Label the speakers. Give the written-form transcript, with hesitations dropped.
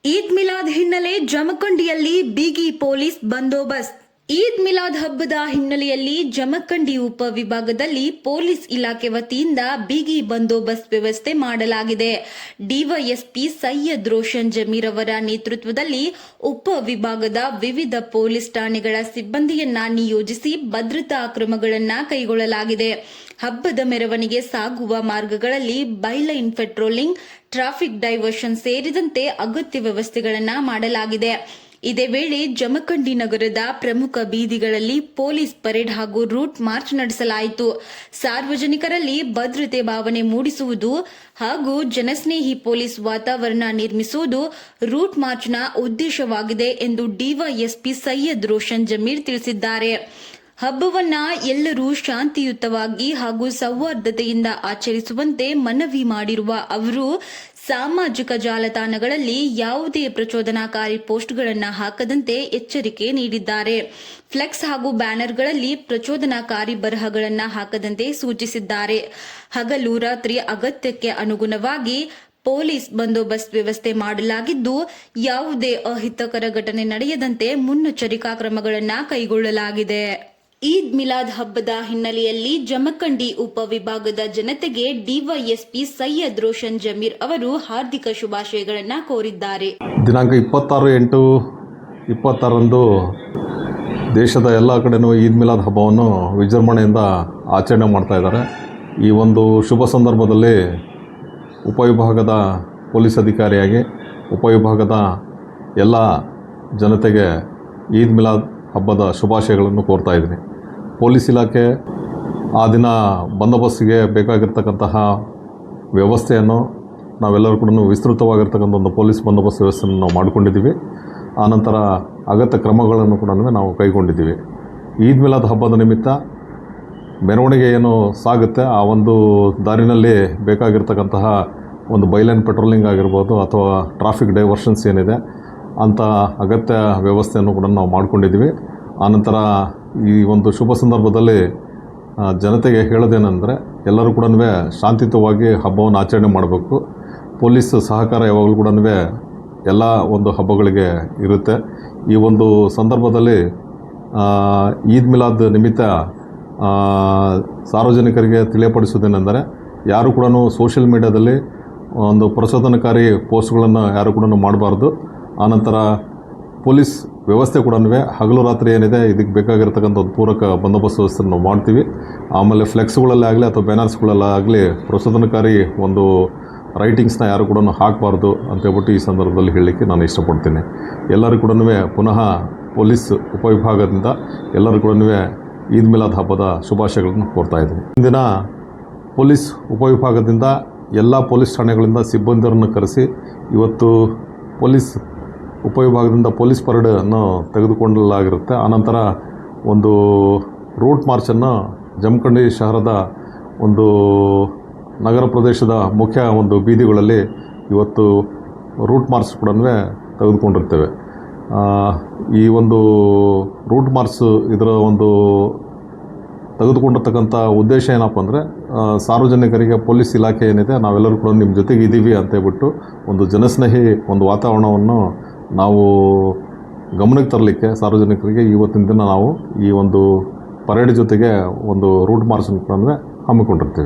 Speaker 1: ಈದ್ ಮಿಲಾದ್ ಹಿನ್ನೆಲೆ ಜಮಖಂಡಿಯಲ್ಲಿ ಬಿಗಿ ಪೊಲೀಸ್ ಬಂದೋಬಸ್ತ್. ಈದ್ ಮಿಲಾದ್ ಹಬ್ಬದ ಹಿನ್ನೆಲೆಯಲ್ಲಿ ಜಮಖಂಡಿ ಉಪವಿಭಾಗದಲ್ಲಿ ಪೊಲೀಸ್ ಇಲಾಖೆ ವತಿಯಿಂದ ಬಿಗಿ ಬಂದೋಬಸ್ತ್ ವ್ಯವಸ್ಥೆ ಮಾಡಲಾಗಿದೆ. ಡಿವೈಎಸ್ಪಿ ಸೈಯದ್ ರೋಷನ್ ಜಮೀರ್ ಅವರ ನೇತೃತ್ವದಲ್ಲಿ ಉಪವಿಭಾಗದ ವಿವಿಧ ಪೊಲೀಸ್ ಠಾಣೆಗಳ ಸಿಬ್ಬಂದಿಯನ್ನ ನಿಯೋಜಿಸಿ ಭದ್ರತಾ ಕ್ರಮಗಳನ್ನು ಕೈಗೊಳ್ಳಲಾಗಿದೆ. ಹಬ್ಬದ ಮೆರವಣಿಗೆ ಸಾಗುವ ಮಾರ್ಗಗಳಲ್ಲಿ ಬೈಲೈನ್ ಪೆಟ್ರೋಲಿಂಗ್, ಟ್ರಾಫಿಕ್ ಡೈವರ್ಷನ್ ಸೇರಿದಂತೆ ಅಗತ್ಯ ವ್ಯವಸ್ಥೆಗಳನ್ನು ಮಾಡಲಾಗಿದೆ. ಇದೇ ವೇಳೆ ಜಮಖಂಡಿ ನಗರದ ಪ್ರಮುಖ ಬೀದಿಗಳಲ್ಲಿ ಪೊಲೀಸ್ ಪರೇಡ್ ಹಾಗೂ ರೂಟ್ ಮಾರ್ಚ್ ನಡೆಸಲಾಯಿತು. ಸಾರ್ವಜನಿಕರಲ್ಲಿ ಭದ್ರತೆ ಭಾವನೆ ಮೂಡಿಸುವುದು ಹಾಗೂ ಜನಸ್ನೇಹಿ ಪೊಲೀಸ್ ವಾತಾವರಣ ನಿರ್ಮಿಸುವುದು ರೂಟ್ ಮಾರ್ಚ್ನ ಉದ್ದೇಶವಾಗಿದೆ ಎಂದು ಡಿವೈಎಸ್ಪಿ ಸೈಯದ್ ರೋಷನ್ ಜಮೀರ್ ತಿಳಿಸಿದ್ದಾರೆ. ಹಬ್ಬವನ್ನ ಎಲ್ಲರೂ ಶಾಂತಿಯುತವಾಗಿ ಹಾಗೂ ಸೌಹಾರ್ದತೆಯಿಂದ ಆಚರಿಸುವಂತೆ ಮನವಿ ಮಾಡಿರುವ ಅವರು ಸಾಮಾಜಿಕ ಜಾಲತಾಣಗಳಲ್ಲಿ ಯಾವುದೇ ಪ್ರಚೋದನಾಕಾರಿ ಪೋಸ್ಟ್ಗಳನ್ನು ಹಾಕದಂತೆ ಎಚ್ಚರಿಕೆ ನೀಡಿದ್ದಾರೆ. ಫ್ಲೆಕ್ಸ್ ಹಾಗೂ ಬ್ಯಾನರ್ಗಳಲ್ಲಿ ಪ್ರಚೋದನಾಕಾರಿ ಬರಹಗಳನ್ನು ಹಾಕದಂತೆ ಸೂಚಿಸಿದ್ದಾರೆ. ಹಗಲು ರಾತ್ರಿ ಅಗತ್ಯಕ್ಕೆ ಅನುಗುಣವಾಗಿ ಪೊಲೀಸ್ ಬಂದೋಬಸ್ತ್ ವ್ಯವಸ್ಥೆ ಮಾಡಲಾಗಿದ್ದು, ಯಾವುದೇ ಅಹಿತಕರ ಘಟನೆ ನಡೆಯದಂತೆ ಮುನ್ನೆಚ್ಚರಿಕಾ ಕ್ರಮಗಳನ್ನು ಕೈಗೊಳ್ಳಲಾಗಿದೆ. ಈದ್ ಮಿಲಾದ್ ಹಬ್ಬದ ಹಿನ್ನೆಲೆಯಲ್ಲಿ ಜಮಖಂಡಿ ಉಪವಿಭಾಗದ ಜನತೆಗೆ ಡಿವೈಎಸ್ಪಿ ಸೈಯದ್ ರೋಷನ್ ಜಮೀರ್ ಅವರು ಹಾರ್ದಿಕ ಶುಭಾಶಯಗಳನ್ನು ಕೋರಿದ್ದಾರೆ.
Speaker 2: ದಿನಾಂಕ 26/8/26ರಂದು ದೇಶದ ಎಲ್ಲ ಕಡೆನೂ ಈದ್ ಮಿಲಾದ್ ಹಬ್ಬವನ್ನು ವಿಜೃಂಭಣೆಯಿಂದ ಆಚರಣೆ ಮಾಡ್ತಾ ಇದ್ದಾರೆ. ಈ ಒಂದು ಶುಭ ಸಂದರ್ಭದಲ್ಲಿ ಉಪವಿಭಾಗದ ಪೊಲೀಸ್ ಅಧಿಕಾರಿಯಾಗಿ ಉಪವಿಭಾಗದ ಎಲ್ಲ ಜನತೆಗೆ ಈದ್ ಮಿಲಾದ್ ಹಬ್ಬದ ಶುಭಾಶಯಗಳನ್ನು ಕೋರ್ತಾ ಇದ್ದೀನಿ. ಪೊಲೀಸ್ ಇಲಾಖೆ ಆ ದಿನ ಬಂದೋಬಸ್ತಿಗೆ ಬೇಕಾಗಿರ್ತಕ್ಕಂತಹ ವ್ಯವಸ್ಥೆಯನ್ನು ನಾವೆಲ್ಲರೂ ಕೂಡ ವಿಸ್ತೃತವಾಗಿರ್ತಕ್ಕಂಥ ಒಂದು ಪೊಲೀಸ್ ಬಂದೋಬಸ್ತ್ ವ್ಯವಸ್ಥೆಯನ್ನು ನಾವು ಮಾಡಿಕೊಂಡಿದ್ದೀವಿ. ಆನಂತರ ಅಗತ್ಯ ಕ್ರಮಗಳನ್ನು ಕೂಡ ನಾವು ಕೈಗೊಂಡಿದ್ದೀವಿ. ಈದ್ ಮಿಲಾದ್ ಹಬ್ಬದ ನಿಮಿತ್ತ ಮೆರವಣಿಗೆ ಏನು ಸಾಗುತ್ತೆ ಆ ಒಂದು ದಾರಿನಲ್ಲಿ ಬೇಕಾಗಿರ್ತಕ್ಕಂತಹ ಒಂದು ಬೈಲೈನ್ ಪೆಟ್ರೋಲಿಂಗ್ ಆಗಿರ್ಬೋದು ಅಥವಾ ಟ್ರಾಫಿಕ್ ಡೈವರ್ಷನ್ಸ್ ಏನಿದೆ ಅಂಥ ಅಗತ್ಯ ವ್ಯವಸ್ಥೆಯನ್ನು ಕೂಡ ನಾವು ಮಾಡಿಕೊಂಡಿದ್ದೀವಿ. ಆನಂತರ ಈ ಒಂದು ಶುಭ ಸಂದರ್ಭದಲ್ಲಿ ಜನತೆಗೆ ಹೇಳೋದೇನೆಂದರೆ ಎಲ್ಲರೂ ಕೂಡ ಶಾಂತಿಯುತವಾಗಿ ಹಬ್ಬವನ್ನು ಆಚರಣೆ ಮಾಡಬೇಕು. ಪೊಲೀಸ್ ಸಹಕಾರ ಯಾವಾಗಲೂ ಕೂಡ ಎಲ್ಲ ಒಂದು ಹಬ್ಬಗಳಿಗೆ ಇರುತ್ತೆ. ಈ ಒಂದು ಸಂದರ್ಭದಲ್ಲಿ ಈದ್ ಮಿಲಾದ್ ನಿಮಿತ್ತ ಸಾರ್ವಜನಿಕರಿಗೆ ತಿಳಿಯಪಡಿಸುವುದೇನೆಂದರೆ ಯಾರು ಕೂಡ ಸೋಷಿಯಲ್ ಮೀಡಿಯಾದಲ್ಲಿ ಒಂದು ಪ್ರಚೋದನಕಾರಿ ಪೋಸ್ಟ್ಗಳನ್ನು ಯಾರು ಕೂಡ ಮಾಡಬಾರ್ದು. ಆನಂತರ ಪೊಲೀಸ್ ವ್ಯವಸ್ಥೆ ಕೂಡ ಹಗಲು ರಾತ್ರಿ ಏನಿದೆ ಇದಕ್ಕೆ ಬೇಕಾಗಿರ್ತಕ್ಕಂಥ ಒಂದು ಪೂರಕ ಬಂದೋಬಸ್ತ್ ವ್ಯವಸ್ಥೆಯನ್ನು ನಾವು ಮಾಡ್ತೀವಿ. ಆಮೇಲೆ ಫ್ಲೆಕ್ಸ್ಗಳಲ್ಲೇ ಆಗಲಿ ಅಥವಾ ಬ್ಯಾನರ್ಸ್ಗಳಲ್ಲಾಗಲಿ ಪ್ರಚೋದನಕಾರಿ ಒಂದು ರೈಟಿಂಗ್ಸ್ನ ಯಾರು ಕೂಡ ಹಾಕಬಾರ್ದು ಅಂತೇಳ್ಬಿಟ್ಟು ಈ ಸಂದರ್ಭದಲ್ಲಿ ಹೇಳಲಿಕ್ಕೆ ನಾನು ಇಷ್ಟಪಡ್ತೀನಿ. ಎಲ್ಲರೂ ಕೂಡ ಪುನಃ ಪೊಲೀಸ್ ಉಪವಿಭಾಗದಿಂದ ಎಲ್ಲರೂ ಕೂಡ ಈದ್ ಮಿಲಾದ್ ಹಬ್ಬದ ಶುಭಾಶಯಗಳನ್ನು ಕೋರ್ತಾ ಇದ್ದೀನಿ. ಇಂದಿನ ಪೊಲೀಸ್ ಉಪವಿಭಾಗದಿಂದ ಎಲ್ಲ ಪೊಲೀಸ್ ಠಾಣೆಗಳಿಂದ ಸಿಬ್ಬಂದಿಯರನ್ನು ಕರೆಸಿ ಇವತ್ತು ಪೊಲೀಸ್ ಉಪವಿಭಾಗದಿಂದ ಪೊಲೀಸ್ ಪರೇಡನ್ನು ತೆಗೆದುಕೊಳ್ಳಲಾಗಿರುತ್ತೆ. ಆನಂತರ ಒಂದು ರೂಟ್ ಮಾರ್ಚನ್ನು ಜಮಖಂಡಿ ಶಹರದ ಒಂದು ನಗರ ಪ್ರದೇಶದ ಮುಖ್ಯ ಒಂದು ಬೀದಿಗಳಲ್ಲಿ ಇವತ್ತು ರೂಟ್ ಮಾರ್ಚ್ ಕೂಡ ತೆಗೆದುಕೊಂಡಿರ್ತೇವೆ. ಈ ಒಂದು ರೂಟ್ ಮಾರ್ಚ್ ಇದರ ಒಂದು ತೆಗೆದುಕೊಂಡಿರ್ತಕ್ಕಂಥ ಉದ್ದೇಶ ಏನಪ್ಪ ಅಂದರೆ ಸಾರ್ವಜನಿಕರಿಗೆ ಪೊಲೀಸ್ ಇಲಾಖೆ ಏನಿದೆ ನಾವೆಲ್ಲರೂ ಕೂಡ ನಿಮ್ಮ ಜೊತೆಗೆ ಇದ್ದೀವಿ ಅಂತೇಳ್ಬಿಟ್ಟು ಒಂದು ಜನಸ್ನೇಹಿ ಒಂದು ವಾತಾವರಣವನ್ನು ನಾವು ಗಮನಕ್ಕೆ ತರಲಿಕ್ಕೆ ಸಾರ್ವಜನಿಕರಿಗೆ ಇವತ್ತಿನ ದಿನ ನಾವು ಈ ಒಂದು ಪರೇಡ್ ಜೊತೆಗೆ ಒಂದು ರೂಟ್ ಮಾರ್ಚನ್ನು ಕೂಡ ಹಮ್ಮಿಕೊಂಡಿರ್ತೀವಿ.